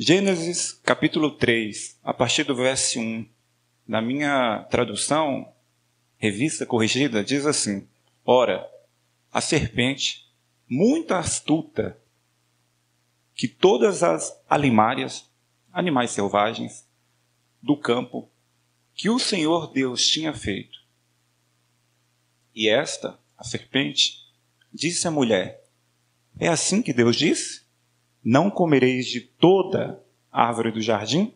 Gênesis capítulo 3, a partir do verso 1, na minha tradução, revista corrigida, diz assim: Ora, a serpente, muito astuta, que todas as alimárias, animais selvagens, do campo, que o Senhor Deus tinha feito. E esta, a serpente, disse à mulher: É assim que Deus disse? Não comereis de toda a árvore do jardim?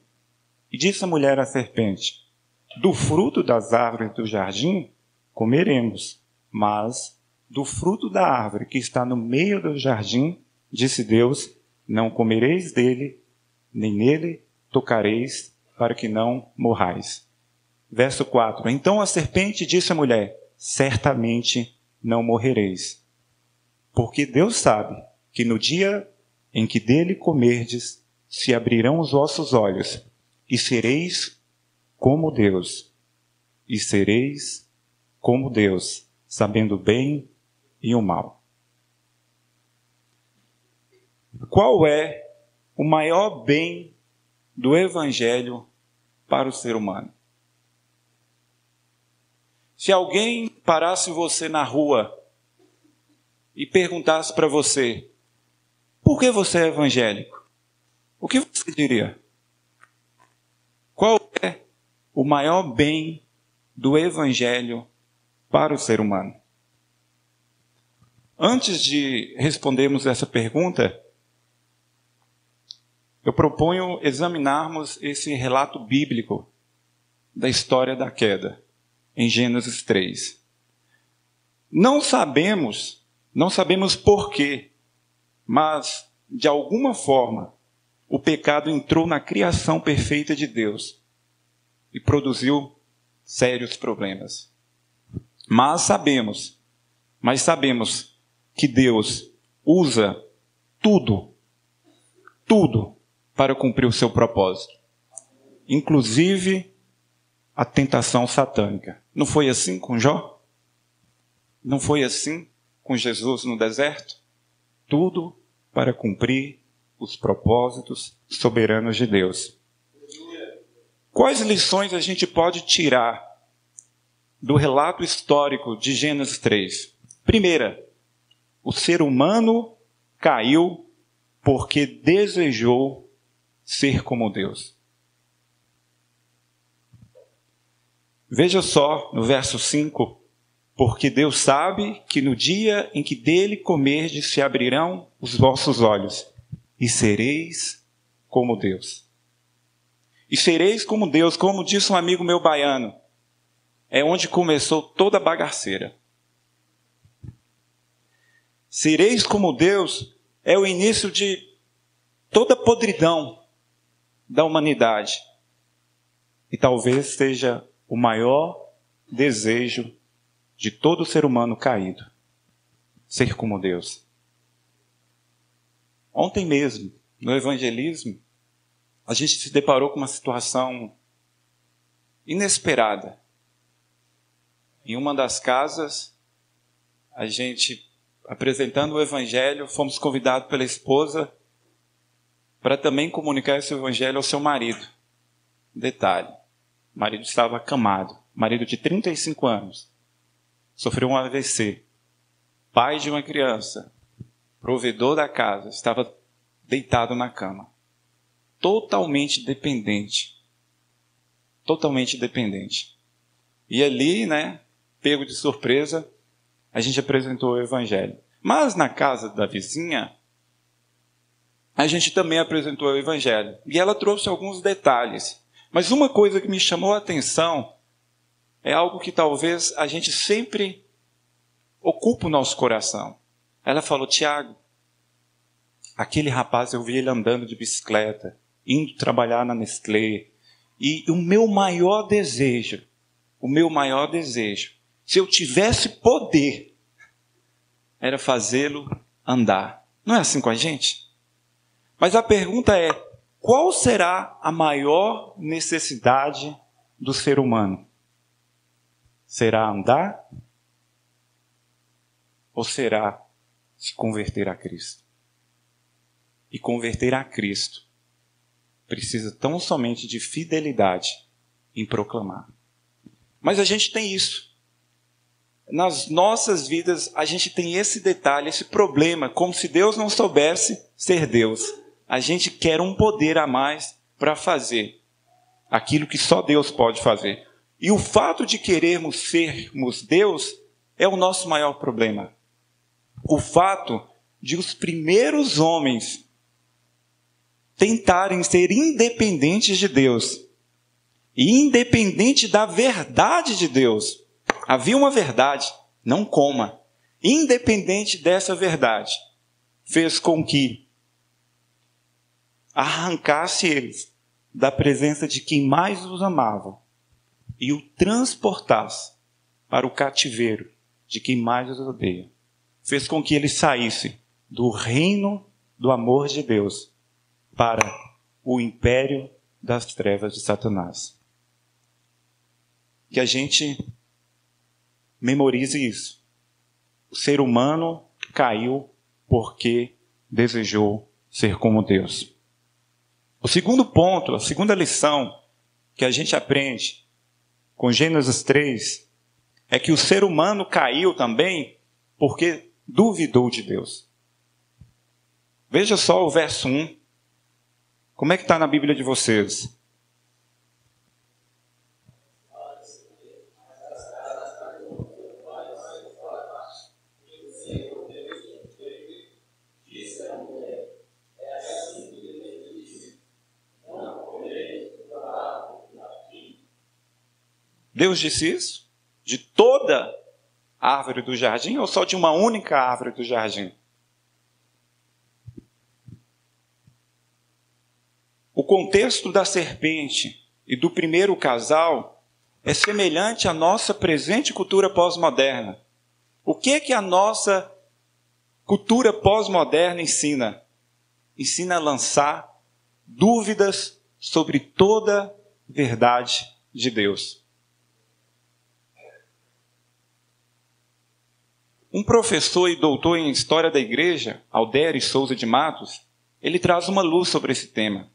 E disse a mulher à serpente: Do fruto das árvores do jardim comeremos, mas do fruto da árvore que está no meio do jardim, disse Deus, não comereis dele, nem nele tocareis, para que não morrais. Verso 4. Então a serpente disse à mulher: Certamente não morrereis, porque Deus sabe que no dia em que dele comerdes, se abrirão os vossos olhos, e sereis como Deus. E sereis como Deus, sabendo o bem e o mal. Qual é o maior bem do Evangelho para o ser humano? Se alguém parasse você na rua e perguntasse para você: por que você é evangélico? O que você diria? Qual é o maior bem do Evangelho para o ser humano? Antes de respondermos essa pergunta, eu proponho examinarmos esse relato bíblico da história da queda, em Gênesis 3. Não sabemos por quê, mas, de alguma forma, o pecado entrou na criação perfeita de Deus e produziu sérios problemas. Mas sabemos que Deus usa tudo para cumprir o seu propósito, inclusive a tentação satânica. Não foi assim com Jó? Não foi assim com Jesus no deserto? Tudo para cumprir os propósitos soberanos de Deus. Quais lições a gente pode tirar do relato histórico de Gênesis 3? Primeira, o ser humano caiu porque desejou ser como Deus. Veja só no verso 5. Porque Deus sabe que no dia em que dele comerdes se abrirão os vossos olhos, e sereis como Deus. E sereis como Deus, como disse um amigo meu baiano, é onde começou toda a bagaceira. Sereis como Deus é o início de toda a podridão da humanidade. E talvez seja o maior desejo de todo ser humano caído, ser como Deus. Ontem mesmo, no evangelismo, a gente se deparou com uma situação inesperada. Em uma das casas, a gente, apresentando o evangelho, fomos convidados pela esposa para também comunicar esse evangelho ao seu marido. Detalhe, o marido estava acamado, marido de 35 anos. Sofreu um AVC, pai de uma criança, provedor da casa, estava deitado na cama, totalmente dependente. E ali, pego de surpresa, a gente apresentou o evangelho. Mas na casa da vizinha, a gente também apresentou o evangelho. E ela trouxe alguns detalhes. Mas uma coisa que me chamou a atenção é algo que talvez a gente sempre ocupa o nosso coração. Ela falou: Tiago, aquele rapaz, eu vi ele andando de bicicleta, indo trabalhar na Nestlé. E o meu maior desejo, se eu tivesse poder, era fazê-lo andar. Não é assim com a gente? Mas a pergunta é: qual será a maior necessidade do ser humano? Será andar? Ou será se converter a Cristo? E converter a Cristo precisa tão somente de fidelidade em proclamar. Mas a gente tem isso. Nas nossas vidas, a gente tem esse detalhe, esse problema, como se Deus não soubesse ser Deus. A gente quer um poder a mais para fazer aquilo que só Deus pode fazer. E o fato de querermos sermos Deus é o nosso maior problema. O fato de os primeiros homens tentarem ser independentes de Deus e independente da verdade de Deus. Havia uma verdade, não coma. Independente dessa verdade, fez com que arrancasse eles da presença de quem mais os amava e o transportasse para o cativeiro de quem mais os odeia. Fez com que ele saísse do reino do amor de Deus para o império das trevas de Satanás. Que a gente memorize isso. O ser humano caiu porque desejou ser como Deus. O segundo ponto, a segunda lição que a gente aprende com Gênesis 3 é que o ser humano caiu também porque duvidou de Deus. Veja só o verso 1. Como é que está na Bíblia de vocês? Deus disse isso? De toda árvore do jardim ou só de uma única árvore do jardim? O contexto da serpente e do primeiro casal é semelhante à nossa presente cultura pós-moderna. O que a nossa cultura pós-moderna ensina? Ensina a lançar dúvidas sobre toda verdade de Deus. Um professor e doutor em História da Igreja, Aldério Souza de Matos, ele traz uma luz sobre esse tema.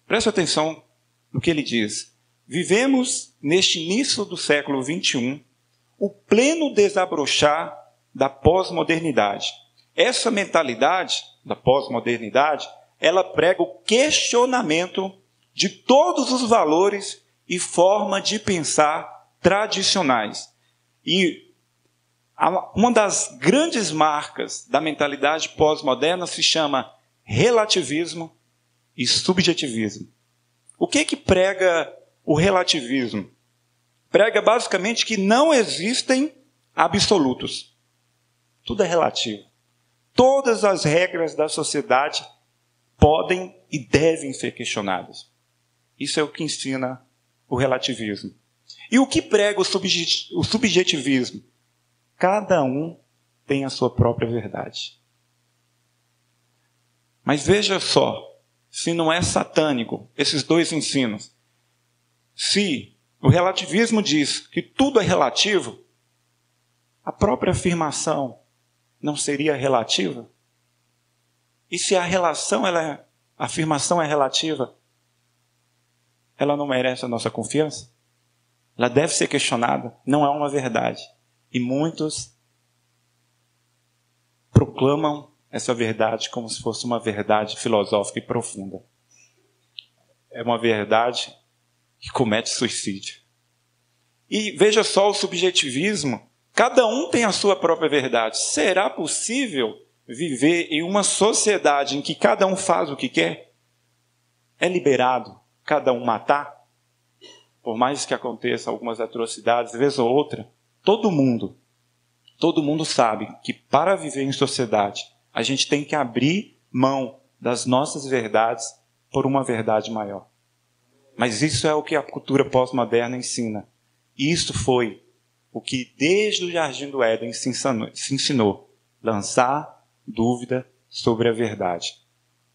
Preste atenção no que ele diz. Vivemos, neste início do século XXI, o pleno desabrochar da pós-modernidade. Essa mentalidade da pós-modernidade, ela prega o questionamento de todos os valores e forma de pensar tradicionais. E uma das grandes marcas da mentalidade pós-moderna se chama relativismo e subjetivismo. O que prega o relativismo? Prega basicamente que não existem absolutos. Tudo é relativo. Todas as regras da sociedade podem e devem ser questionadas. Isso é o que ensina o relativismo. E o que prega o subjetivismo? Cada um tem a sua própria verdade. Mas veja só, se não é satânico esses dois ensinos. Se o relativismo diz que tudo é relativo, a própria afirmação não seria relativa? E se a afirmação é relativa, ela não merece a nossa confiança? Ela deve ser questionada, não é uma verdade. E muitos proclamam essa verdade como se fosse uma verdade filosófica e profunda. É uma verdade que comete suicídio. E veja só o subjetivismo. Cada um tem a sua própria verdade. Será possível viver em uma sociedade em que cada um faz o que quer? É liberado cada um matar? Por mais que aconteça algumas atrocidades, vez ou outra, todo mundo sabe que para viver em sociedade, a gente tem que abrir mão das nossas verdades por uma verdade maior. Mas isso é o que a cultura pós-moderna ensina. Isso foi o que desde o Jardim do Éden se ensinou. Lançar dúvida sobre a verdade.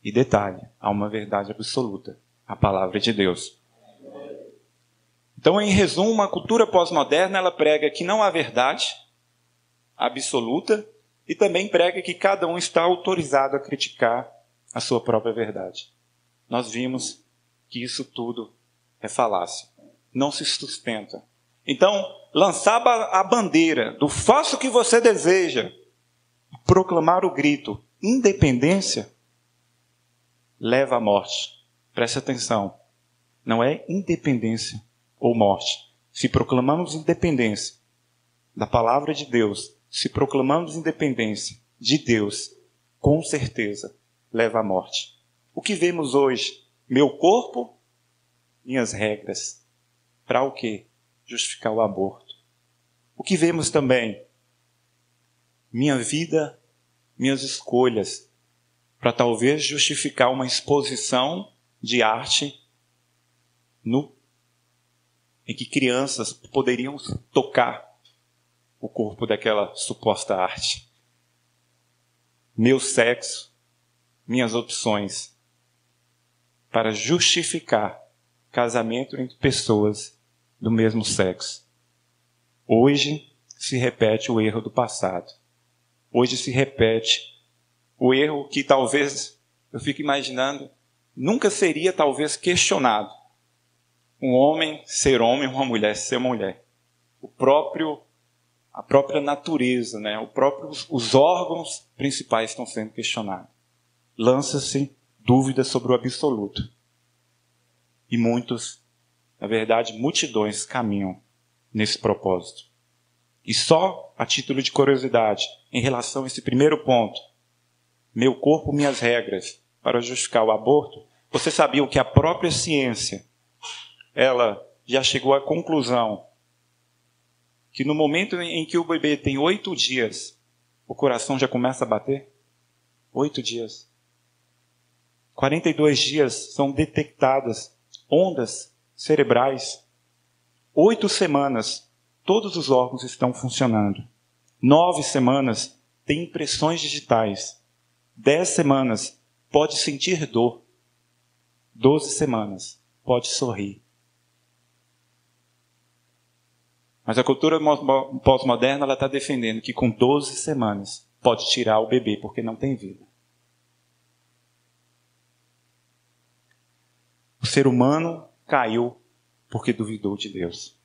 E detalhe, há uma verdade absoluta. A palavra de Deus. Então, em resumo, a cultura pós-moderna ela prega que não há verdade absoluta e também prega que cada um está autorizado a criticar a sua própria verdade. Nós vimos que isso tudo é falácia. Não se sustenta. Então, lançar a bandeira do faça o que você deseja, proclamar o grito independência, leva à morte. Preste atenção. Não é independência ou morte. Se proclamamos independência da palavra de Deus, se proclamamos independência de Deus, com certeza leva à morte. O que vemos hoje? Meu corpo, minhas regras. Para o quê? Justificar o aborto. O que vemos também? Minha vida, minhas escolhas, para talvez justificar uma exposição de arte em que crianças poderiam tocar o corpo daquela suposta arte. Meu sexo, minhas opções, para justificar casamento entre pessoas do mesmo sexo. Hoje se repete o erro do passado. Hoje se repete o erro que talvez, eu fico imaginando, nunca seria talvez questionado. Um homem ser homem, uma mulher ser mulher. A própria natureza, né? Os órgãos principais estão sendo questionados. Lança-se dúvida sobre o absoluto. E muitos, na verdade, multidões caminham nesse propósito. E só a título de curiosidade, em relação a esse primeiro ponto, meu corpo, minhas regras, para justificar o aborto, você sabia que a própria ciência, ela já chegou à conclusão que no momento em que o bebê tem 8 dias, o coração já começa a bater? 8 dias. 42 dias são detectadas ondas cerebrais. 8 semanas, todos os órgãos estão funcionando. 9 semanas, tem impressões digitais. 10 semanas, pode sentir dor. 12 semanas, pode sorrir. Mas a cultura pós-moderna está defendendo que com 12 semanas pode tirar o bebê porque não tem vida. O ser humano caiu porque duvidou de Deus.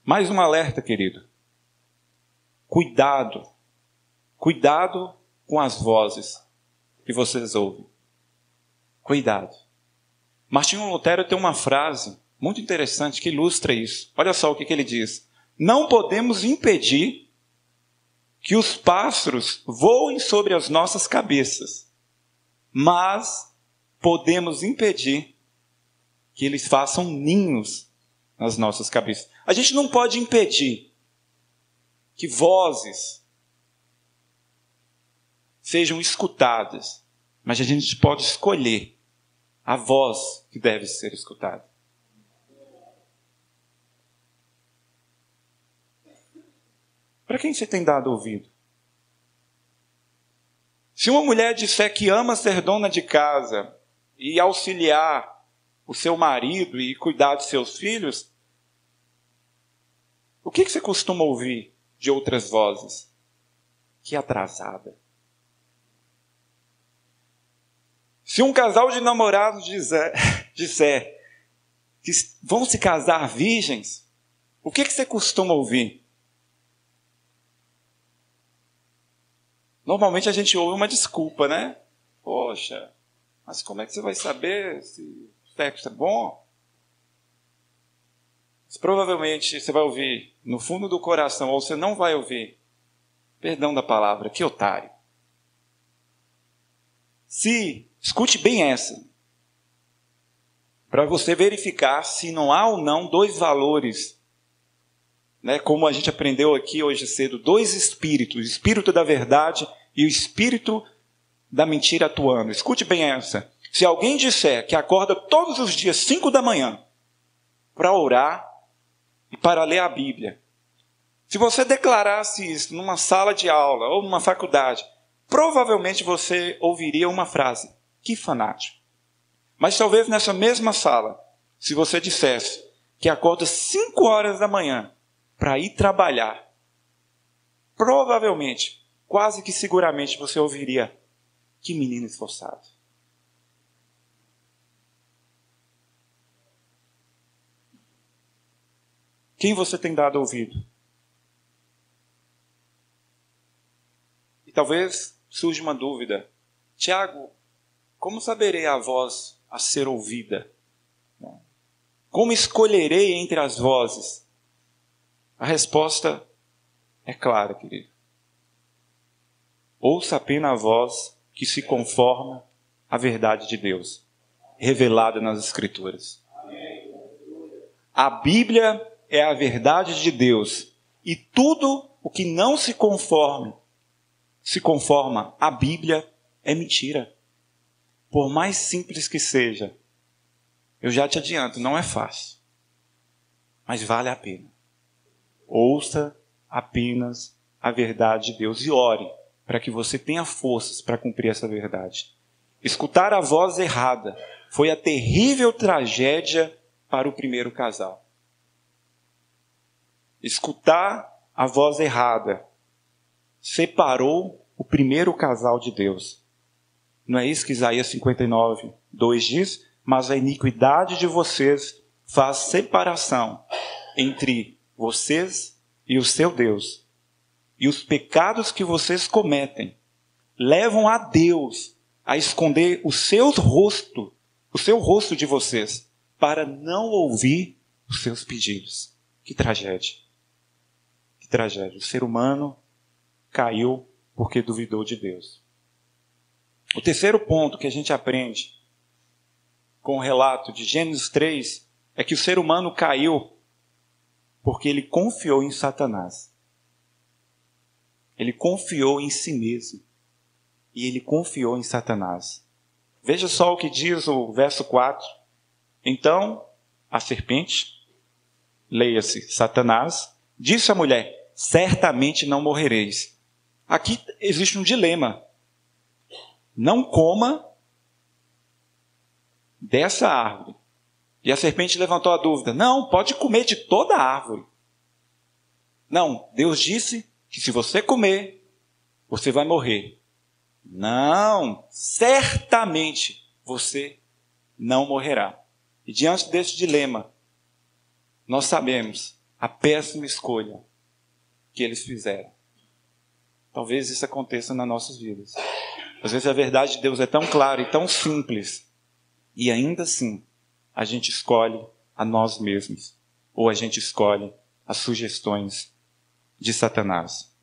Mais um alerta, querido. Cuidado. Cuidado com as vozes que vocês ouvem. Cuidado. Martinho Lutero tem uma frase muito interessante que ilustra isso. Olha só o que ele diz. Não podemos impedir que os pássaros voem sobre as nossas cabeças, mas podemos impedir que eles façam ninhos nas nossas cabeças. A gente não pode impedir que vozes sejam escutadas, mas a gente pode escolher a voz que deve ser escutada. Para quem você tem dado ouvido? Se uma mulher disser que ama ser dona de casa e auxiliar o seu marido e cuidar de seus filhos, o que você costuma ouvir de outras vozes? Que atrasada. Se um casal de namorados disser que vão se casar virgens, o que você costuma ouvir? Normalmente a gente ouve uma desculpa, né? Poxa, mas como é que você vai saber se o sexo é bom? Mas provavelmente você vai ouvir no fundo do coração, ou você não vai ouvir, perdão da palavra, que otário. Escute bem essa, para você verificar se não há ou não 2 valores, né? Como a gente aprendeu aqui hoje cedo, 2 espíritos, o espírito da verdade e o espírito da mentira atuando. Escute bem essa. Se alguém disser que acorda todos os dias 5 da manhã para orar e para ler a Bíblia, se você declarasse isso numa sala de aula ou numa faculdade, provavelmente você ouviria uma frase: que fanático. Mas talvez nessa mesma sala, se você dissesse que acorda 5 horas da manhã para ir trabalhar, provavelmente, quase que seguramente você ouviria: que menino esforçado. Quem você tem dado ouvido? E talvez surja uma dúvida. Tiago, como saberei a voz a ser ouvida? Como escolherei entre as vozes? A resposta é clara, querido. Ouça apenas a voz que se conforma à verdade de Deus, revelada nas Escrituras. A Bíblia é a verdade de Deus, e tudo o que não se conforma à Bíblia é mentira. Por mais simples que seja, eu já te adianto, não é fácil, mas vale a pena. Ouça apenas a verdade de Deus e ore para que você tenha forças para cumprir essa verdade. Escutar a voz errada foi a terrível tragédia para o primeiro casal. Escutar a voz errada separou o primeiro casal de Deus. Não é isso que Isaías 59, 2 diz? Mas a iniquidade de vocês faz separação entre vocês e o seu Deus. E os pecados que vocês cometem levam a Deus a esconder o seu rosto de vocês, para não ouvir os seus pedidos. Que tragédia. Que tragédia. O ser humano caiu porque duvidou de Deus. O terceiro ponto que a gente aprende com o relato de Gênesis 3 é que o ser humano caiu porque ele confiou em Satanás. Ele confiou em si mesmo. E ele confiou em Satanás. Veja só o que diz o verso 4. Então, a serpente, leia-se, Satanás, disse à mulher: certamente não morrereis. Aqui existe um dilema. Não coma dessa árvore. E a serpente levantou a dúvida: não, pode comer de toda a árvore. Não, Deus disse que se você comer, você vai morrer. Não, certamente você não morrerá. E diante desse dilema, nós sabemos a péssima escolha que eles fizeram. Talvez isso aconteça nas nossas vidas. Às vezes a verdade de Deus é tão clara e tão simples, e ainda assim a gente escolhe a nós mesmos, ou a gente escolhe as sugestões de Satanás.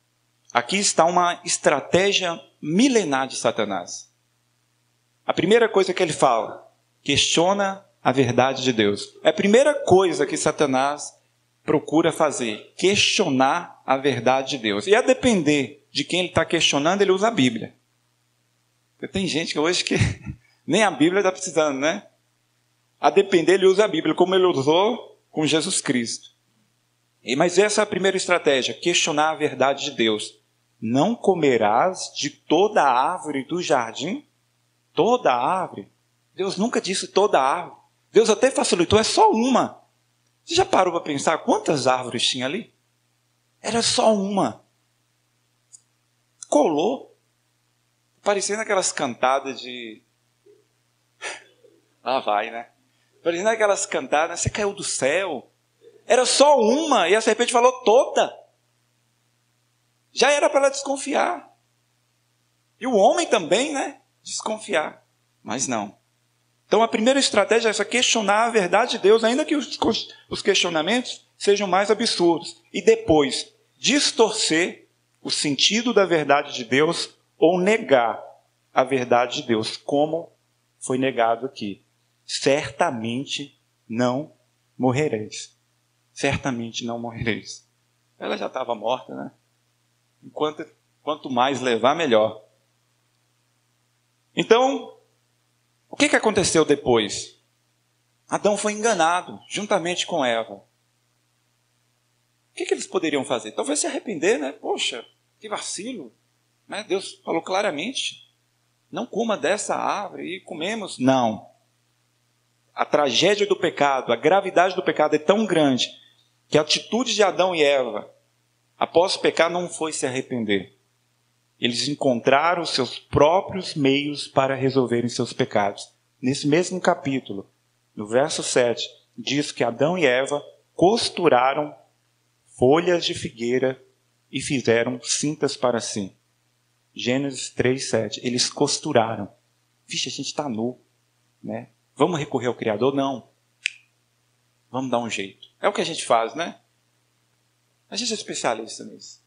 Aqui está uma estratégia milenar de Satanás. A primeira coisa que ele fala: questiona a verdade de Deus. É a primeira coisa que Satanás procura fazer, questionar a verdade de Deus. E a depender de quem ele está questionando, ele usa a Bíblia. Porque tem gente que hoje que nem a Bíblia está precisando, né? A depender, ele usa a Bíblia, como ele usou com Jesus Cristo. Mas essa é a primeira estratégia, questionar a verdade de Deus. Não comerás de toda a árvore do jardim? Toda a árvore? Deus nunca disse toda a árvore. Deus até facilitou, é só uma. Você já parou para pensar quantas árvores tinha ali? Era só uma. Colou. Parecendo aquelas cantadas de... Lá vai, né? Parecendo aquelas cantadas, você caiu do céu. Era só uma, e a serpente falou toda. Já era para ela desconfiar. E o homem também, né? Desconfiar. Mas não. Então a primeira estratégia é essa, questionar a verdade de Deus, ainda que os questionamentos sejam mais absurdos. E depois, distorcer o sentido da verdade de Deus ou negar a verdade de Deus, como foi negado aqui. Certamente não morrereis. Certamente não morrereis. Ela já estava morta, né? Quanto mais levar, melhor. Então, o que aconteceu depois? Adão foi enganado, juntamente com Eva. O que eles poderiam fazer? Talvez se arrepender, né? Poxa, que vacilo. Né? Deus falou claramente, não coma dessa árvore, e comemos. Não. A tragédia do pecado, a gravidade do pecado é tão grande, que a atitude de Adão e Eva, após pecar, não foi se arrepender. Eles encontraram seus próprios meios para resolverem seus pecados. Nesse mesmo capítulo, no verso 7, diz que Adão e Eva costuraram folhas de figueira e fizeram cintas para si. Gênesis 3:7. Eles costuraram. Vixe, a gente está nu, né? Vamos recorrer ao Criador? Não. Vamos dar um jeito. É o que a gente faz, né? A gente é especialista nisso.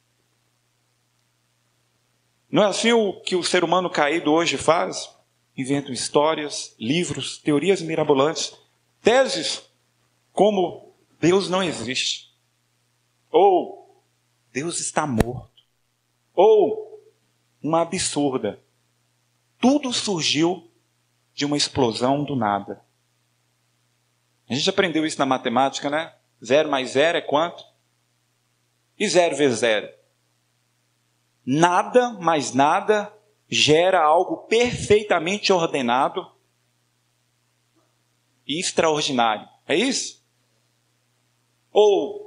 Não é assim o que o ser humano caído hoje faz? Inventam histórias, livros, teorias mirabolantes, teses como Deus não existe. Ou Deus está morto. Ou uma absurda. Tudo surgiu de uma explosão do nada. A gente aprendeu isso na matemática, né? 0 mais 0 é quanto? E 0 vezes 0? Nada mais nada gera algo perfeitamente ordenado e extraordinário. É isso? Ou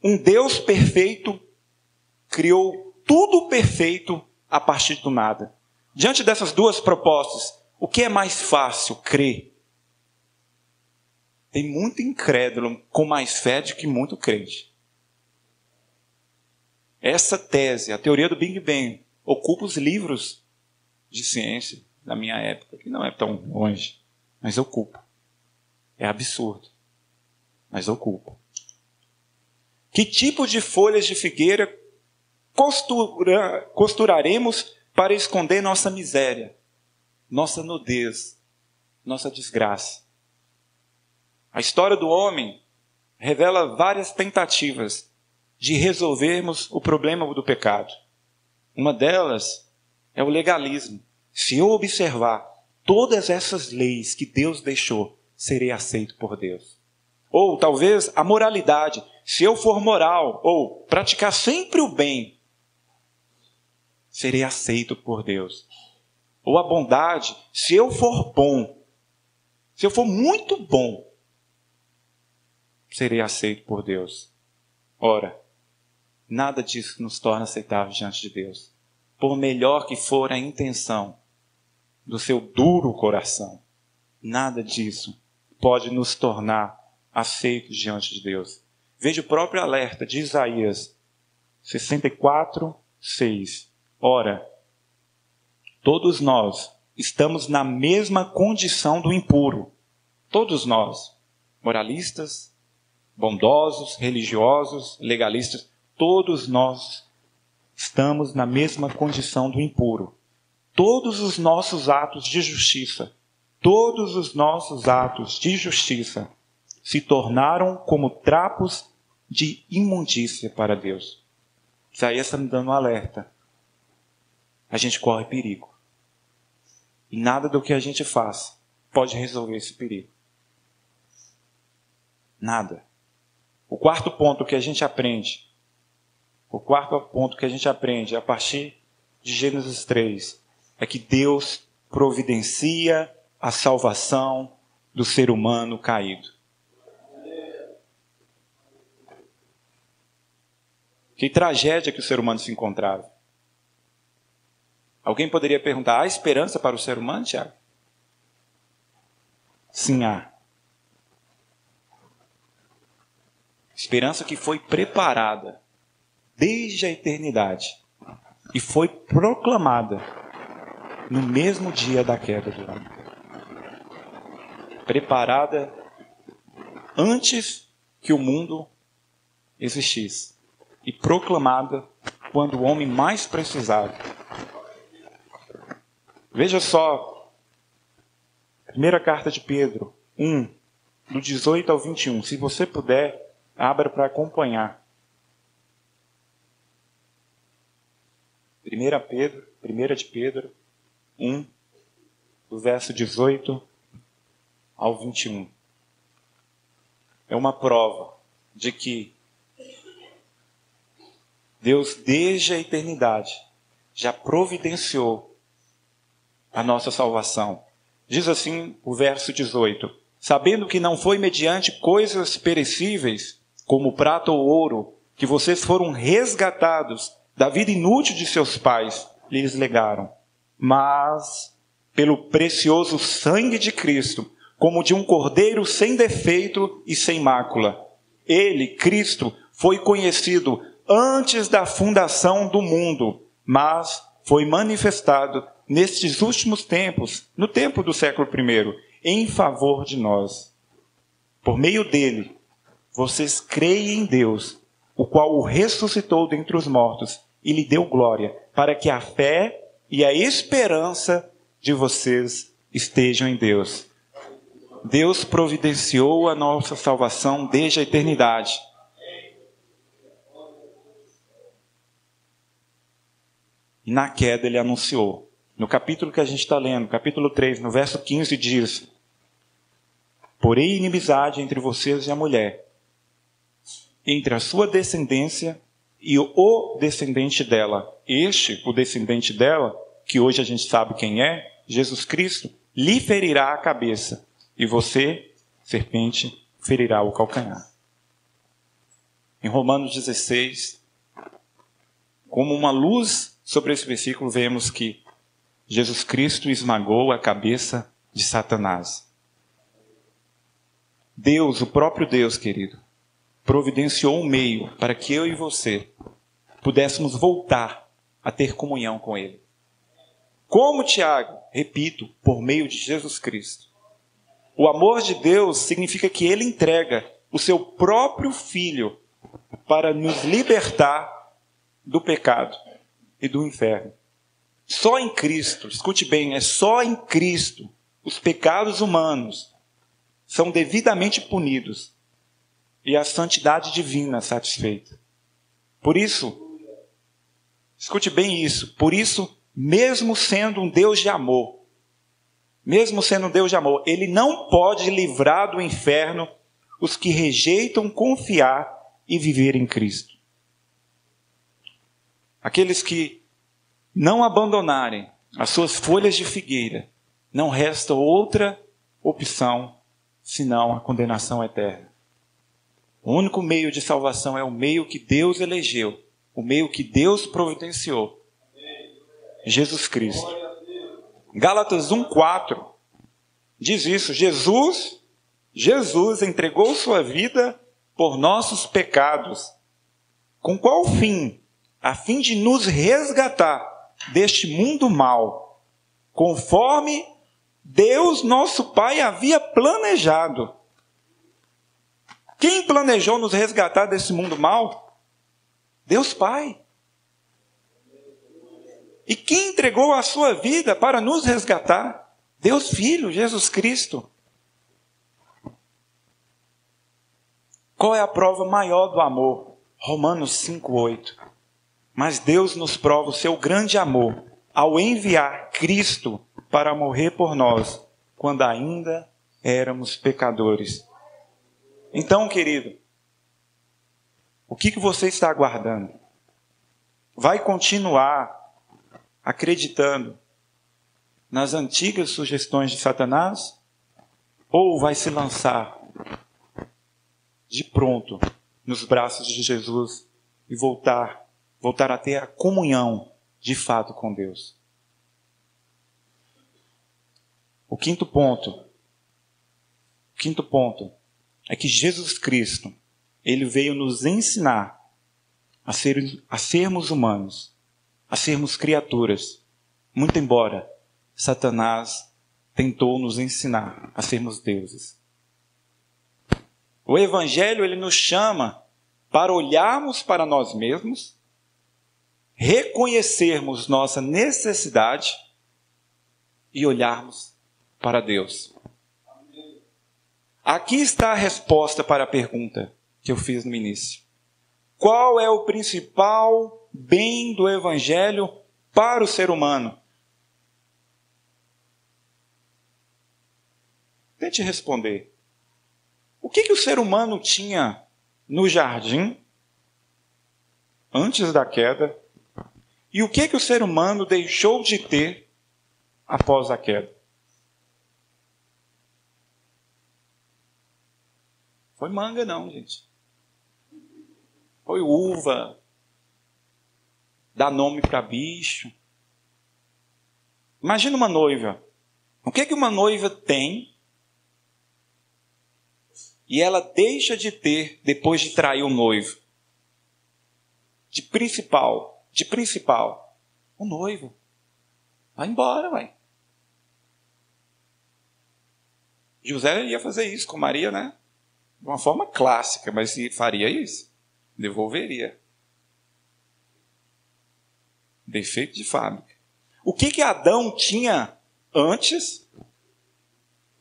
um Deus perfeito criou tudo perfeito a partir do nada. Diante dessas duas propostas, o que é mais fácil crer? Tem muito incrédulo com mais fé do que muito crente. Essa tese, a teoria do Big Bang, ocupa os livros de ciência da minha época, que não é tão longe, mas ocupa. É absurdo, mas ocupa. Que tipo de folhas de figueira costuraremos para esconder nossa miséria, nossa nudez, nossa desgraça? A história do homem revela várias tentativas de resolvermos o problema do pecado. Uma delas é o legalismo. Se eu observar todas essas leis que Deus deixou, serei aceito por Deus. Ou talvez a moralidade. Se eu for moral ou praticar sempre o bem, serei aceito por Deus. Ou a bondade. Se eu for bom, se eu for muito bom, serei aceito por Deus. Ora, nada disso nos torna aceitável diante de Deus. Por melhor que for a intenção do seu duro coração, nada disso pode nos tornar aceitos diante de Deus. Veja o próprio alerta de Isaías 64:6. Ora, todos nós estamos na mesma condição do impuro. Todos nós, moralistas, bondosos, religiosos, legalistas, todos nós estamos na mesma condição do impuro. Todos os nossos atos de justiça, se tornaram como trapos de imundícia para Deus. Isaías está me dando um alerta. A gente corre perigo. E nada do que a gente faz pode resolver esse perigo. Nada. O quarto ponto que a gente aprende a partir de Gênesis 3 é que Deus providencia a salvação do ser humano caído. Que tragédia que o ser humano se encontrava. Alguém poderia perguntar, há esperança para o ser humano, Tiago? Sim, há. Esperança que foi preparada desde a eternidade e foi proclamada no mesmo dia da queda do homem. Preparada antes que o mundo existisse e proclamada quando o homem mais precisava. Veja só, primeira carta de Pedro 1, do 18 ao 21. Se você puder, abra para acompanhar. 1 de Pedro 1, do verso 18 ao 21. É uma prova de que Deus, desde a eternidade, já providenciou a nossa salvação. Diz assim o verso 18: sabendo que não foi mediante coisas perecíveis, como prata ou ouro, que vocês foram resgatados da vida inútil de seus pais, lhes legaram, mas pelo precioso sangue de Cristo, como de um cordeiro sem defeito e sem mácula. Ele, Cristo, foi conhecido antes da fundação do mundo, mas foi manifestado nestes últimos tempos, no tempo do século I, em favor de nós. Por meio dele, vocês creem em Deus, o qual o ressuscitou dentre os mortos e lhe deu glória, para que a fé e a esperança de vocês estejam em Deus. Deus providenciou a nossa salvação desde a eternidade. E na queda ele anunciou. No capítulo que a gente está lendo, capítulo 3, no verso 15, diz: porém inimizade entre vocês e a mulher, entre a sua descendência e o descendente dela. Este, o descendente dela, que hoje a gente sabe quem é, Jesus Cristo, lhe ferirá a cabeça, e você, serpente, ferirá o calcanhar. Em Romanos 16, como uma luz sobre esse versículo, vemos que Jesus Cristo esmagou a cabeça de Satanás. Deus, o próprio Deus, querido, providenciou um meio para que eu e você pudéssemos voltar a ter comunhão com Ele. Como, Tiago? Repito, por meio de Jesus Cristo. O amor de Deus significa que Ele entrega o seu próprio Filho para nos libertar do pecado e do inferno. Só em Cristo, escute bem, é só em Cristo os pecados humanos são devidamente punidos e a santidade divina satisfeita. Por isso, escute bem isso, por isso, mesmo sendo um Deus de amor, Ele não pode livrar do inferno os que rejeitam confiar e viver em Cristo. Aqueles que não abandonarem as suas folhas de figueira, não resta outra opção senão a condenação eterna. O único meio de salvação é o meio que Deus elegeu, o meio que Deus providenciou. Jesus Cristo. Gálatas 1:4 diz isso: Jesus entregou sua vida por nossos pecados. Com qual fim? A fim de nos resgatar deste mundo mau, conforme Deus, nosso Pai, havia planejado. Quem planejou nos resgatar desse mundo mau? Deus Pai. E quem entregou a sua vida para nos resgatar? Deus Filho, Jesus Cristo. Qual é a prova maior do amor? Romanos 5:8. Mas Deus nos prova o seu grande amor ao enviar Cristo para morrer por nós, quando ainda éramos pecadores. Então, querido, o que você está aguardando? Vai continuar acreditando nas antigas sugestões de Satanás? Ou vai se lançar de pronto nos braços de Jesus e voltar a ter a comunhão de fato com Deus? O quinto ponto é que Jesus Cristo, Ele veio nos ensinar a sermos humanos, a sermos criaturas, muito embora Satanás tentou nos ensinar a sermos deuses. O Evangelho, ele nos chama para olharmos para nós mesmos, reconhecermos nossa necessidade e olharmos para Deus. Aqui está a resposta para a pergunta que eu fiz no início. Qual é o principal bem do Evangelho para o ser humano? Tente responder. O que o ser humano tinha no jardim antes da queda? E o que o ser humano deixou de ter após a queda? Foi manga não, gente. Foi uva. Dá nome para bicho. Imagina uma noiva. O que uma noiva tem e ela deixa de ter depois de trair o noivo? de principal, o noivo. Vai embora, vai. José ia fazer isso com Maria, né? De uma forma clássica, mas se faria isso, devolveria. Defeito de fábrica. O que Adão tinha antes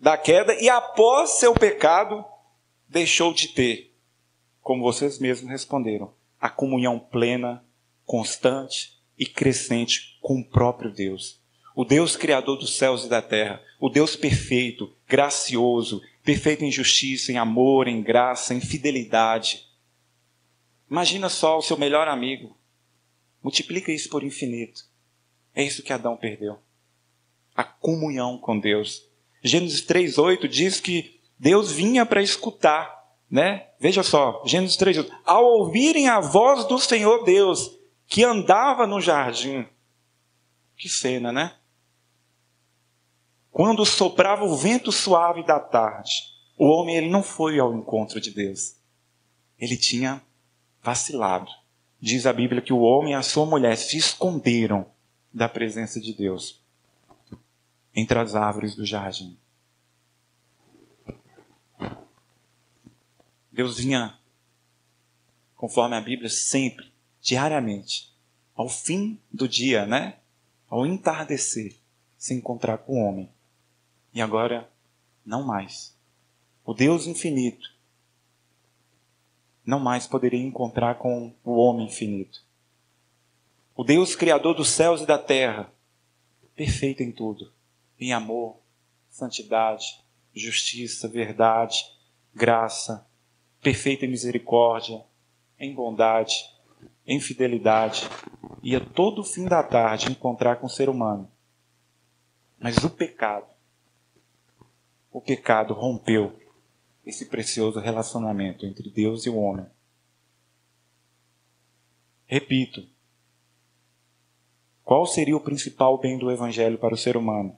da queda e após seu pecado deixou de ter? Como vocês mesmos responderam, a comunhão plena, constante e crescente com o próprio Deus. O Deus criador dos céus e da terra, o Deus perfeito, gracioso, perfeito em justiça, em amor, em graça, em fidelidade. Imagina só o seu melhor amigo. Multiplica isso por infinito. É isso que Adão perdeu. A comunhão com Deus. Gênesis 3:8 diz que Deus vinha para escutar, né? Veja só, Gênesis 3:8. Ao ouvirem a voz do Senhor Deus, que andava no jardim. Que cena, né? Quando soprava o vento suave da tarde, o homem ele não foi ao encontro de Deus. Ele tinha vacilado. Diz a Bíblia que o homem e a sua mulher se esconderam da presença de Deus entre as árvores do jardim. Deus vinha, conforme a Bíblia, sempre, diariamente, ao fim do dia, né? Ao entardecer, se encontrar com o homem. E agora, não mais. O Deus infinito não mais poderia encontrar com o homem infinito. O Deus criador dos céus e da terra, perfeito em tudo, em amor, santidade, justiça, verdade, graça, perfeita em misericórdia, em bondade, em fidelidade, ia todo o fim da tarde encontrar com o ser humano. Mas o pecado rompeu esse precioso relacionamento entre Deus e o homem. Repito, qual seria o principal bem do Evangelho para o ser humano?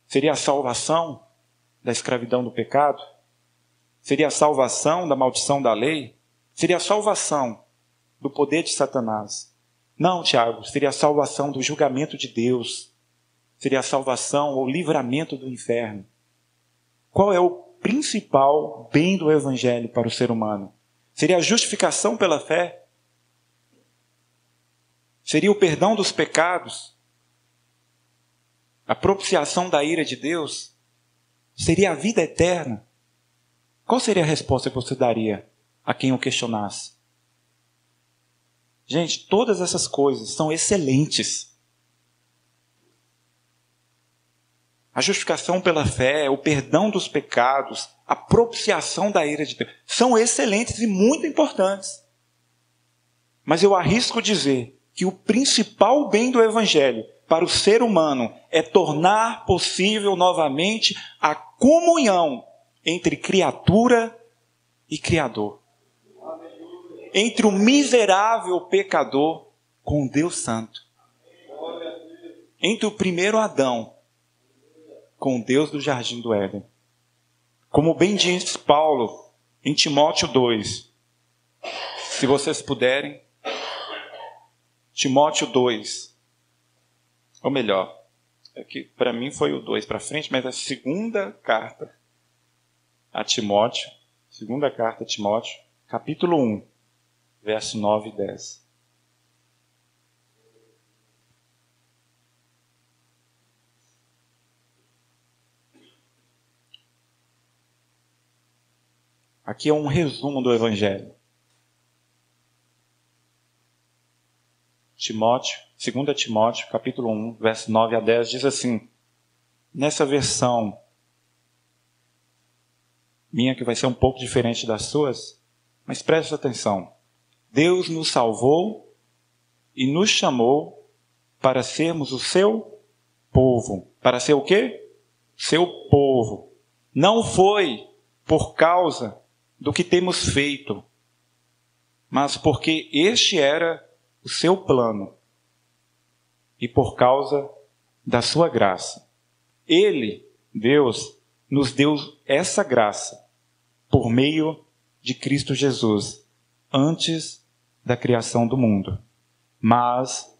Seria a salvação da escravidão do pecado? Seria a salvação da maldição da lei? Seria a salvação do poder de Satanás? Não, Tiago, seria a salvação do julgamento de Deus. Seria a salvação ou livramento do inferno. Qual é o principal bem do Evangelho para o ser humano? Seria a justificação pela fé? Seria o perdão dos pecados? A propiciação da ira de Deus? Seria a vida eterna? Qual seria a resposta que você daria a quem o questionasse? Gente, todas essas coisas são excelentes. A justificação pela fé, o perdão dos pecados, a propiciação da ira de Deus, são excelentes e muito importantes. Mas eu arrisco dizer que o principal bem do Evangelho para o ser humano é tornar possível novamente a comunhão entre criatura e Criador. Entre o miserável pecador com Deus Santo. Entre o primeiro Adão com Deus do jardim do Éden. Como bem diz Paulo em Timóteo 2. Se vocês puderem, Timóteo 2. Ou melhor, é que para mim foi o 2 para frente, mas a segunda carta a Timóteo, segunda carta a Timóteo, capítulo 1, verso 9 e 10. Aqui é um resumo do Evangelho. Timóteo, 2 Timóteo, capítulo 1, verso 9 a 10, diz assim, nessa versão minha, que vai ser um pouco diferente das suas, mas preste atenção. Deus nos salvou e nos chamou para sermos o seu povo. Para ser o quê? Seu povo. Não foi por causa do que temos feito, mas porque este era o seu plano e por causa da sua graça. Ele, Deus, nos deu essa graça por meio de Cristo Jesus, antes da criação do mundo. mas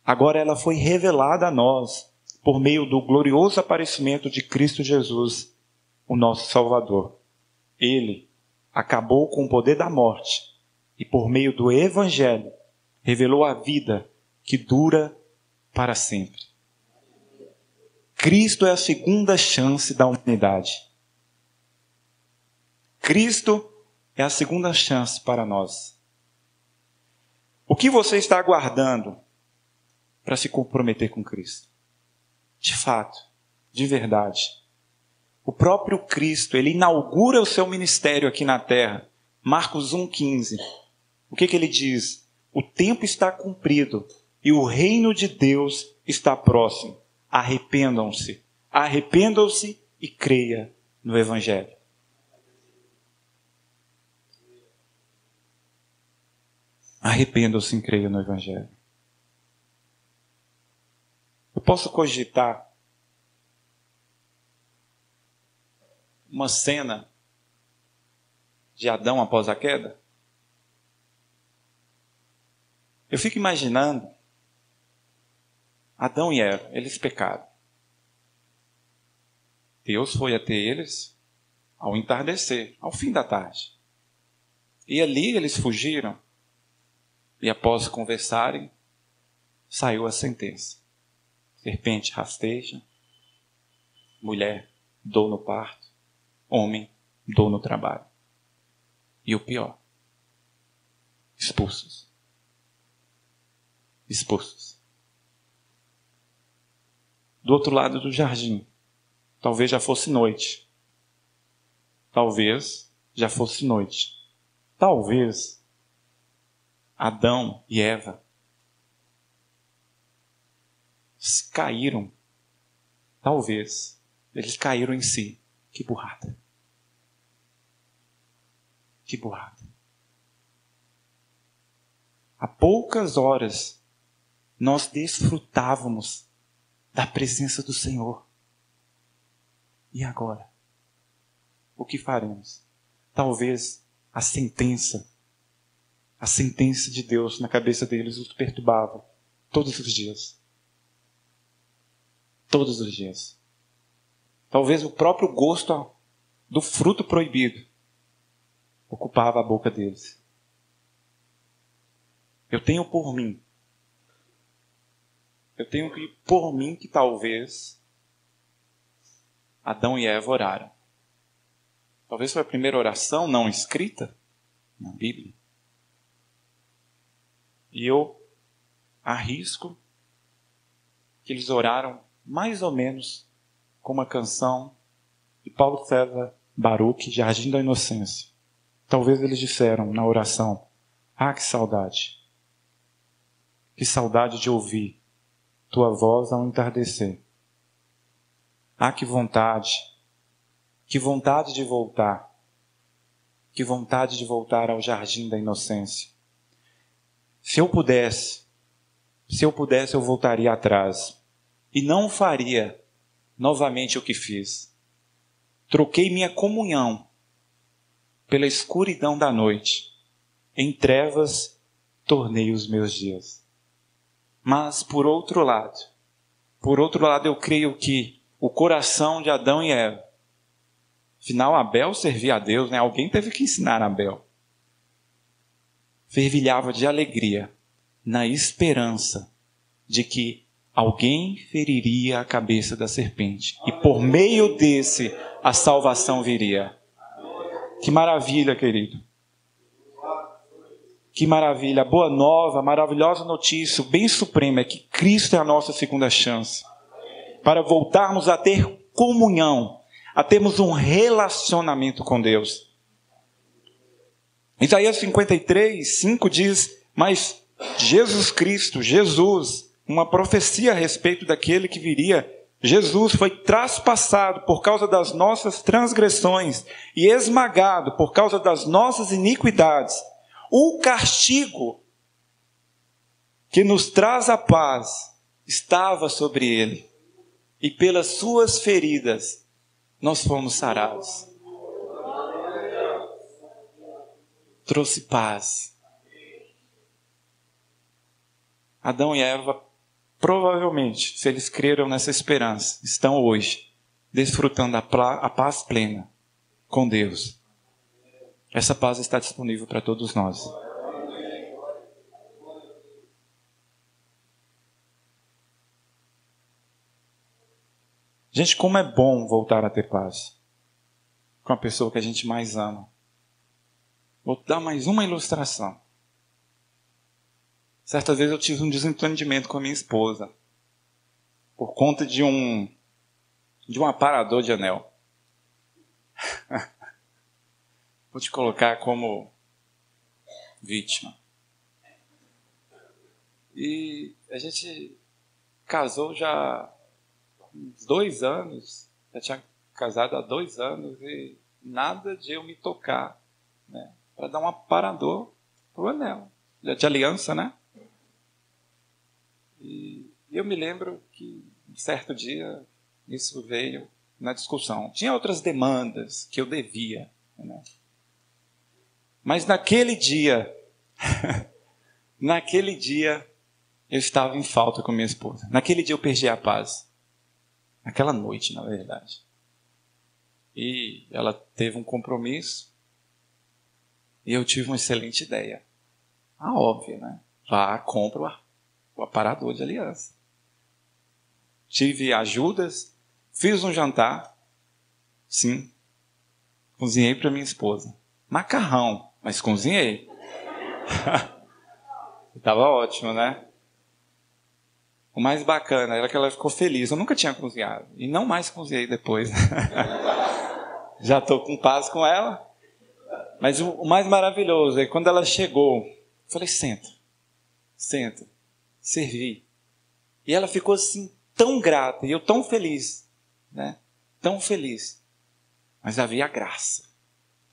agora ela foi revelada a nós por meio do glorioso aparecimento de Cristo Jesus, o nosso Salvador. Ele acabou com o poder da morte e, por meio do Evangelho, revelou a vida que dura para sempre. Cristo é a segunda chance da humanidade. Cristo é a segunda chance para nós. O que você está aguardando para se comprometer com Cristo? De fato, de verdade. O próprio Cristo, ele inaugura o seu ministério aqui na terra. Marcos 1,15. O que ele diz? O tempo está cumprido e o reino de Deus está próximo. Arrependam-se. Arrependam-se e creia no Evangelho. Arrependam-se e creia no Evangelho. Eu posso cogitar uma cena de Adão após a queda? Eu fico imaginando Adão e Eva, eles pecaram. Deus foi até eles ao entardecer, ao fim da tarde. E ali eles fugiram. E após conversarem, saiu a sentença. Serpente rasteja, mulher, dor no parto, homem, dor no trabalho. E o pior, expulsos. Expulsos. Do outro lado do jardim, talvez já fosse noite. Talvez já fosse noite. Talvez Adão e Eva caíram. Talvez eles caíram em si. Que burrada. Que burrada. Há poucas horas nós desfrutávamos da presença do Senhor. E agora? O que faremos? Talvez a sentença de Deus na cabeça deles os perturbava todos os dias. Todos os dias. Talvez o próprio gosto do fruto proibido ocupava a boca deles. Eu tenho por mim que talvez Adão e Eva oraram. Talvez foi a primeira oração não escrita na Bíblia. E eu arrisco que eles oraram mais ou menos como a canção de Paulo César Baruch, Jardim da Inocência. Talvez eles disseram na oração: ah, que saudade! Que saudade de ouvir tua voz ao entardecer. Ah, que vontade de voltar. Que vontade de voltar ao Jardim da Inocência. Se eu pudesse, eu voltaria atrás. E não faria novamente o que fiz. Troquei minha comunhão pela escuridão da noite. Em trevas, tornei os meus dias. Mas, por outro lado, eu creio que o coração de Adão e Eva, afinal, Abel servia a Deus, né? Alguém teve que ensinar Abel. Fervilhava de alegria, na esperança de que alguém feriria a cabeça da serpente. E por meio desse, a salvação viria. Que maravilha, querido. Que maravilha. A boa nova, a maravilhosa notícia, o bem supremo é que Cristo é a nossa segunda chance. Para voltarmos a ter comunhão, a termos um relacionamento com Deus. Isaías 53:5 diz: mas Jesus, uma profecia a respeito daquele que viria, Jesus foi traspassado por causa das nossas transgressões e esmagado por causa das nossas iniquidades. O castigo que nos traz a paz estava sobre ele, e pelas suas feridas nós fomos sarados. Trouxe paz. Adão e Eva, provavelmente, se eles creram nessa esperança, estão hoje desfrutando a paz plena com Deus. Essa paz está disponível para todos nós. Gente, como é bom voltar a ter paz com a pessoa que a gente mais ama. Vou dar mais uma ilustração. Certa vez eu tive um desentendimento com a minha esposa por conta de um aparador de anel. Vou te colocar como vítima. E a gente casou já há uns 2 anos, já tinha casado há 2 anos e nada de eu me tocar, né, para dar um aparador pro anel, de aliança, né? E eu me lembro que um certo dia isso veio na discussão. Tinha outras demandas que eu devia, né? Mas naquele dia, eu estava em falta com minha esposa. Naquele dia eu perdi a paz. Naquela noite, na verdade. E ela teve um compromisso. E eu tive uma excelente ideia. Óbvio, né? Vá, compra o aparador de aliança. Tive ajudas, fiz um jantar. Sim, cozinhei para minha esposa. Macarrão, mas cozinhei. Estava ótimo, né? O mais bacana era que ela ficou feliz. Eu nunca tinha cozinhado. E não mais cozinhei depois. Já estou com paz com ela. Mas o mais maravilhoso é que quando ela chegou, eu falei, senta. Servi. E ela ficou assim, tão grata. E eu tão feliz. Né? Tão feliz. Mas havia a graça.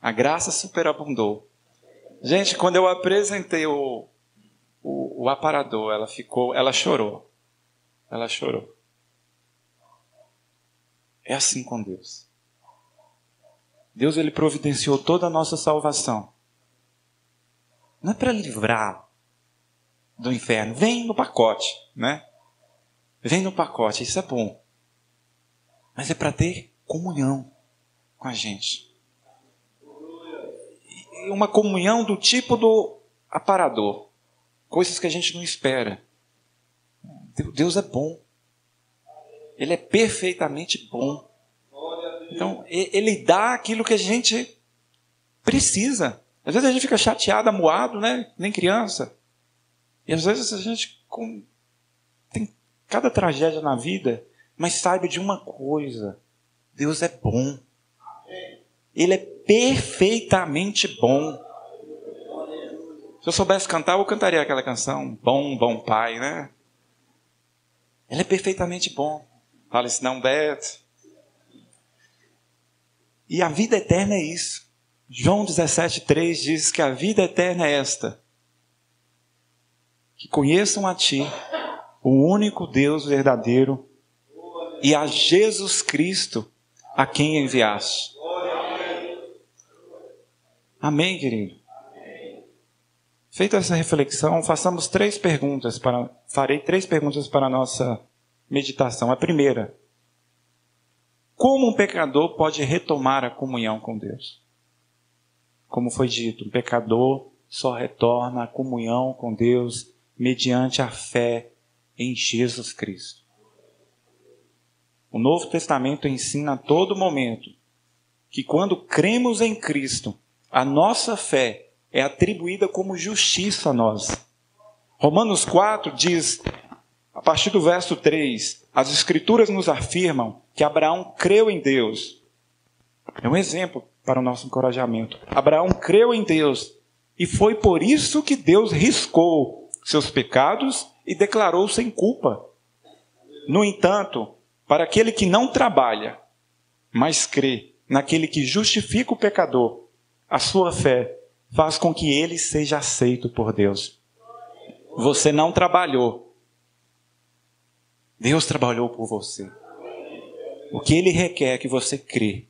A graça superabundou. Gente, quando eu apresentei o aparador, ela chorou. Ela chorou. É assim com Deus. Deus, ele providenciou toda a nossa salvação. Não é para livrar do inferno. Vem no pacote, né? Vem no pacote, isso é bom. Mas é para ter comunhão com a gente. E uma comunhão do tipo do aparador. Coisas que a gente não espera. Deus é bom. Ele é perfeitamente bom. Então, ele dá aquilo que a gente precisa. Às vezes a gente fica chateado, amuado, né? Nem criança. E às vezes a gente tem cada tragédia na vida, mas saiba de uma coisa. Deus é bom. Ele é perfeitamente bom. Se eu soubesse cantar, eu cantaria aquela canção. Bom, bom Pai, né? Ele é perfeitamente bom. Fala isso não, Beto. E a vida eterna é isso. João 17,3 diz que a vida eterna é esta. Que conheçam a Ti, o único Deus verdadeiro, e a Jesus Cristo, a quem enviaste. Amém, querido? Feita essa reflexão, farei 3 perguntas para a nossa meditação. A primeira: como um pecador pode retomar a comunhão com Deus? Como foi dito, um pecador só retorna a comunhão com Deus mediante a fé em Jesus Cristo. O Novo Testamento ensina a todo momento que quando cremos em Cristo, a nossa fé é atribuída como justiça a nós. Romanos 4 diz, a partir do verso 3, as Escrituras nos afirmam que Abraão creu em Deus. É um exemplo para o nosso encorajamento. Abraão creu em Deus e foi por isso que Deus riscou seus pecados e declarou sem culpa. No entanto, para aquele que não trabalha, mas crê naquele que justifica o pecador, a sua fé faz com que ele seja aceito por Deus. Você não trabalhou. Deus trabalhou por você. O que Ele requer é que você crê.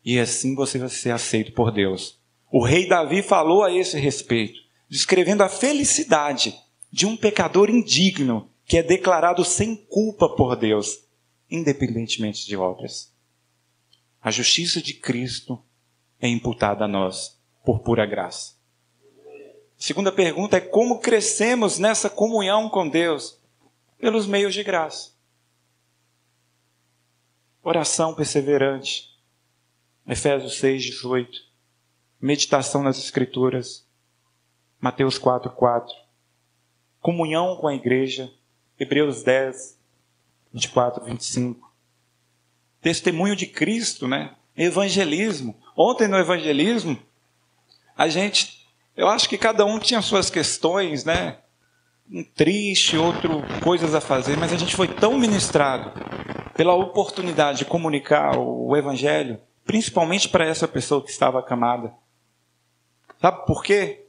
E assim você vai ser aceito por Deus. O rei Davi falou a esse respeito, descrevendo a felicidade de um pecador indigno que é declarado sem culpa por Deus, independentemente de obras. A justiça de Cristo é imputada a nós por pura graça. A segunda pergunta é como crescemos nessa comunhão com Deus? Pelos meios de graça. Oração perseverante. Efésios 6:18. Meditação nas Escrituras. Mateus 4:4. Comunhão com a igreja. Hebreus 10:24-25. Testemunho de Cristo, né? Evangelismo. Ontem no evangelismo, eu acho que cada um tinha suas questões, né? Um triste, outro coisas a fazer, mas a gente foi tão ministrado pela oportunidade de comunicar o evangelho, principalmente para essa pessoa que estava acamada. Sabe por quê?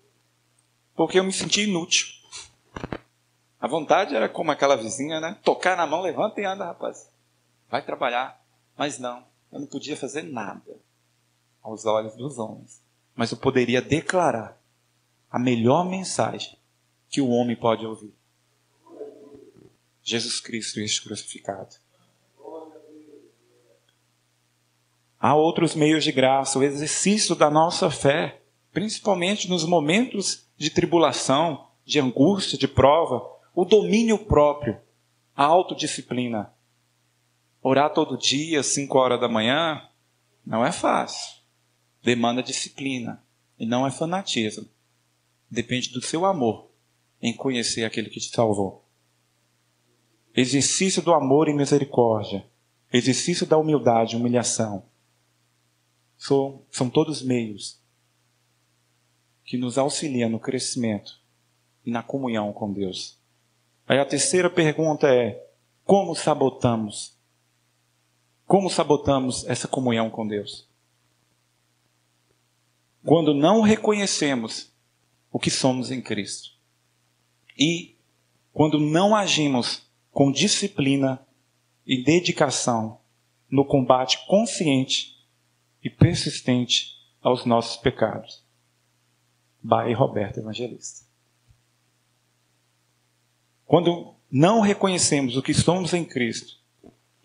Porque eu me senti inútil. A vontade era como aquela vizinha, né? Tocar na mão, levanta e anda, rapaz. Vai trabalhar. Mas não, eu não podia fazer nada aos olhos dos homens. Mas eu poderia declarar a melhor mensagem que o homem pode ouvir. Jesus Cristo este crucificado. Há outros meios de graça, o exercício da nossa fé, principalmente nos momentos de tribulação, de angústia, de prova, o domínio próprio, a autodisciplina. Orar todo dia, 5 horas da manhã, não é fácil. Demanda disciplina e não é fanatismo. Depende do seu amor em conhecer aquele que te salvou. Exercício do amor e misericórdia. Exercício da humildade e humilhação. São todos meios que nos auxiliam no crescimento e na comunhão com Deus. Aí a terceira pergunta é: como sabotamos? Como sabotamos essa comunhão com Deus? Quando não reconhecemos o que somos em Cristo. E quando não agimos com disciplina e dedicação no combate consciente e persistente aos nossos pecados. By Roberto Evangelista. Quando não reconhecemos o que somos em Cristo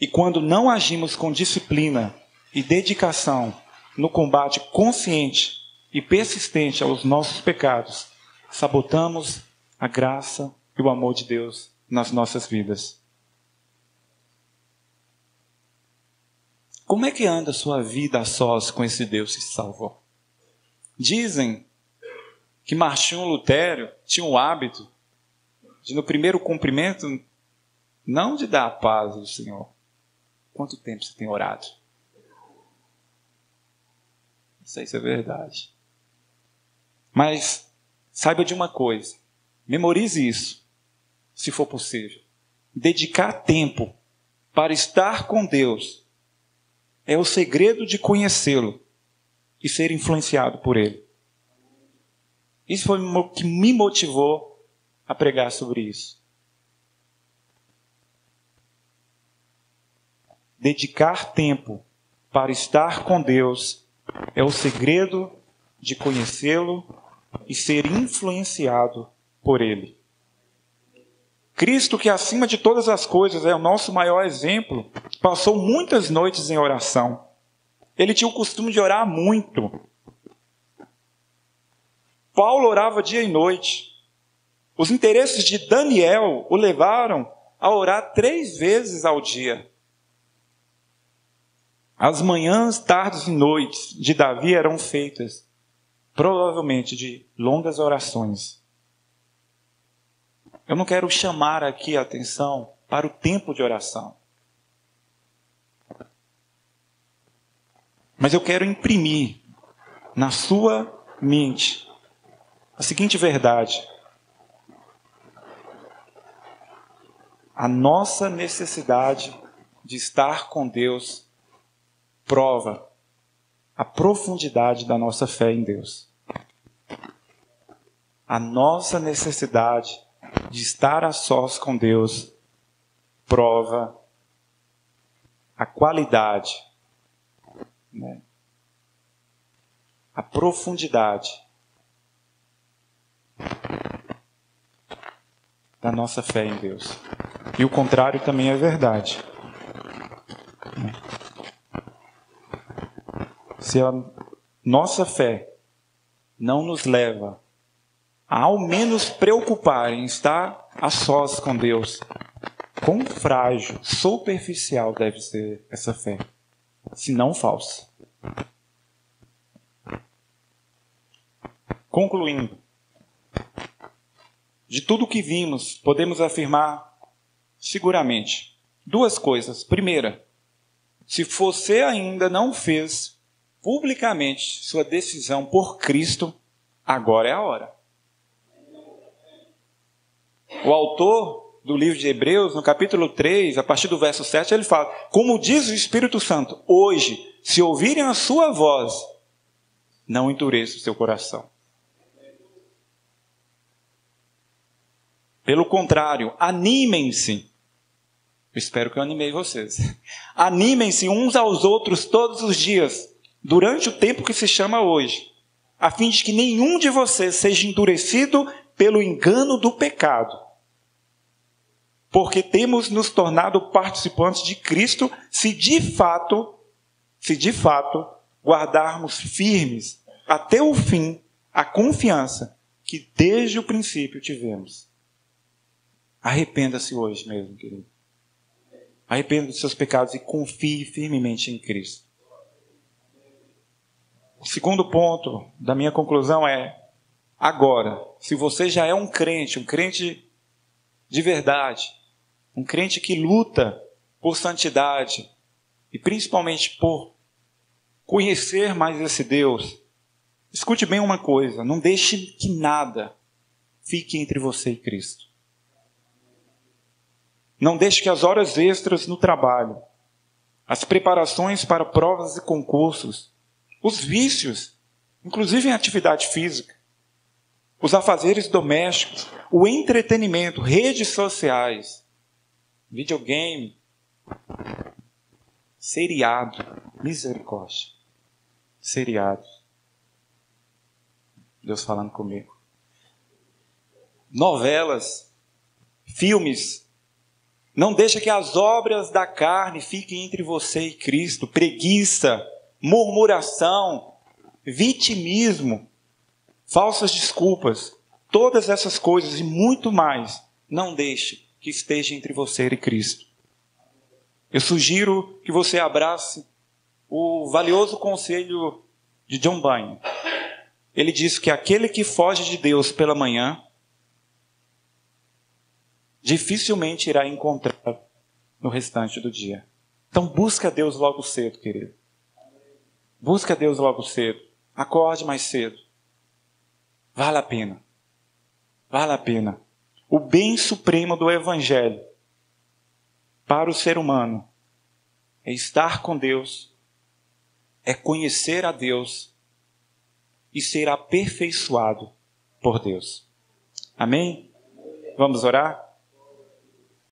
e quando não agimos com disciplina e dedicação no combate consciente e persistente aos nossos pecados, sabotamos a graça e o amor de Deus nas nossas vidas. Como é que anda a sua vida a sós com esse Deus que te salvou? Dizem que Martinho Lutero tinha o hábito de, no primeiro cumprimento, não de dar a paz do Senhor. Quanto tempo você tem orado? Não sei se é verdade. Mas saiba de uma coisa. Memorize isso, se for possível. Dedicar tempo para estar com Deus é o segredo de conhecê-lo e ser influenciado por Ele. Isso foi o que me motivou a pregar sobre isso. Dedicar tempo para estar com Deus é o segredo de conhecê-lo e ser influenciado por Ele. Cristo, que acima de todas as coisas é o nosso maior exemplo, passou muitas noites em oração. Ele tinha o costume de orar muito. Paulo orava dia e noite. Os interesses de Daniel o levaram a orar 3 vezes ao dia. As manhãs, tardes e noites de Davi eram feitas, provavelmente, de longas orações. Eu não quero chamar aqui a atenção para o tempo de oração. Mas eu quero imprimir na sua mente a seguinte verdade: a nossa necessidade de estar com Deus prova a profundidade da nossa fé em Deus. A nossa necessidade de estar a sós com Deus prova a qualidade, né? A profundidade da nossa fé em Deus. E o contrário também é verdade. Se a nossa fé não nos leva a ao menos preocupar em estar a sós com Deus, quão frágil, superficial deve ser essa fé, se não falsa. Concluindo, de tudo que vimos, podemos afirmar seguramente duas coisas. Primeira, se você ainda não fez publicamente sua decisão por Cristo, agora é a hora. O autor do livro de Hebreus, no capítulo 3, a partir do verso 7, ele fala: como diz o Espírito Santo, hoje, se ouvirem a sua voz, não endureça o seu coração. Pelo contrário, animem-se. Eu espero que eu animei vocês. Animem-se uns aos outros todos os dias, durante o tempo que se chama hoje, a fim de que nenhum de vocês seja endurecido pelo engano do pecado. Porque temos nos tornado participantes de Cristo se de fato guardarmos firmes até o fim a confiança que desde o princípio tivemos. Arrependa-se hoje mesmo, querido. Arrependa dos seus pecados e confie firmemente em Cristo. O segundo ponto da minha conclusão é: agora, se você já é um crente de verdade, um crente que luta por santidade e principalmente por conhecer mais esse Deus, escute bem uma coisa: não deixe que nada fique entre você e Cristo. Não deixe que as horas extras no trabalho, as preparações para provas e concursos, os vícios, inclusive em atividade física, os afazeres domésticos, o entretenimento, redes sociais, videogame, seriado, misericórdia, seriados. Deus falando comigo. Novelas, filmes. Não deixa que as obras da carne fiquem entre você e Cristo. Preguiça, murmuração, vitimismo, falsas desculpas, todas essas coisas e muito mais, não deixe que esteja entre você e Cristo. Eu sugiro que você abrace o valioso conselho de John Bunyan. Ele diz que aquele que foge de Deus pela manhã dificilmente irá encontrar no restante do dia. Então busca Deus logo cedo, querido. Busca Deus logo cedo. Acorde mais cedo. Vale a pena. Vale a pena. O bem supremo do Evangelho para o ser humano é estar com Deus, é conhecer a Deus e ser aperfeiçoado por Deus. Amém? Vamos orar?